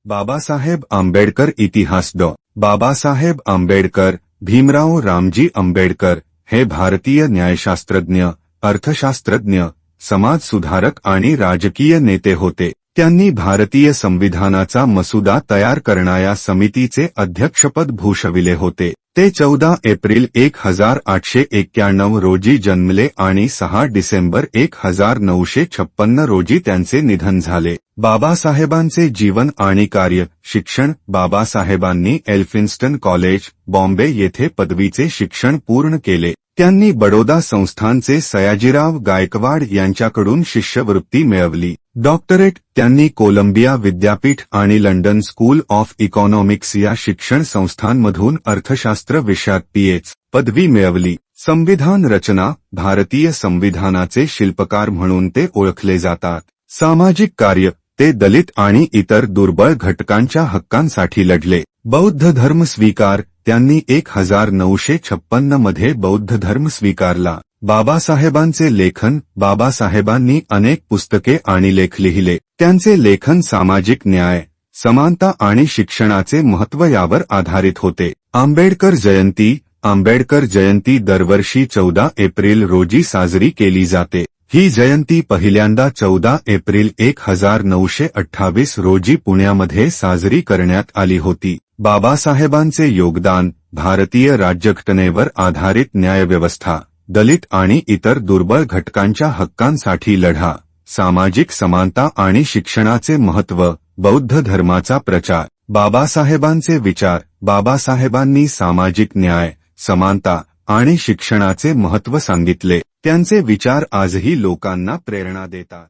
बाबासाहेब आंबेडकर इतिहास बाबासाहेब आंबेडकर भीमराव रामजी आंबेडकर हे भारतीय न्यायशास्त्रज्ञ, अर्थशास्त्रज्ञ, समाजसुधारक आणि राजकीय नेते होते. त्यांनी भारतीय संविधानाचा मसुदा तयार करणाऱ्या समितीचे अध्यक्षपद भूषविले होते. ते 14 एप्रिल 1891 रोजी जन्मले आणि 6 डिसेंबर 1956 रोजी त्यांचे निधन झाले. बाबासाहेबांचे जीवन आणि कार्य. शिक्षण. बाबासाहेबांनी एल्फिन्स्टन कॉलेज, बॉम्बे येथे पदवीचे शिक्षण पूर्ण केले. त्यांनी बडोदा संस्थानचे सयाजीराव गायकवाड यांच्याकडून शिष्यवृत्ती मिळवली. डॉक्टरेट. त्यांनी कोलंबिया विद्यापीठ आणि लंडन स्कूल ऑफ इकॉनॉमिक्स या शिक्षण संस्थांमधून अर्थशास्त्र विषयात पीएच. पदवी मिळवली. संविधान रचना. भारतीय संविधानाचे शिल्पकार म्हणून ते ओळखले जातात. सामाजिक कार्य. ते दलित आणि इतर दुर्बळ घटकांच्या हक्कांसाठी लढले. बौद्ध धर्म स्वीकार. त्यांनी 1956 मध्ये बौद्ध धर्म स्वीकारला. बाबासाहेबांचे लेखन. बाबासाहेबांनी अनेक पुस्तके आणि लेख लिहिले. त्यांचे लेखन सामाजिक न्याय, समानता आणि शिक्षणाचे महत्त्व यावर आधारित होते. आंबेडकर जयंती. आंबेडकर जयंती दरवर्षी 14 एप्रिल रोजी साजरी केली जाते. ही जयंती पहिल्यांदा 14 एप्रिल 1928 रोजी पुण्यामध्ये साजरी करण्यात आली होती. बाबासाहेबांचे योगदान. भारतीय राज्यघटनेवर आधारित न्यायव्यवस्था, दलित आणि इतर दुर्बळ घटकांच्या हक्कांसाठी लढा, सामाजिक समानता आणि शिक्षणाचे महत्त्व, बौद्ध धर्माचा प्रचार. बाबासाहेबांचे विचार. बाबासाहेबांनी सामाजिक न्याय, समानता आणि शिक्षणाचे महत्त्व सांगितले. त्यांचे विचार आजही लोकांना प्रेरणा देतात.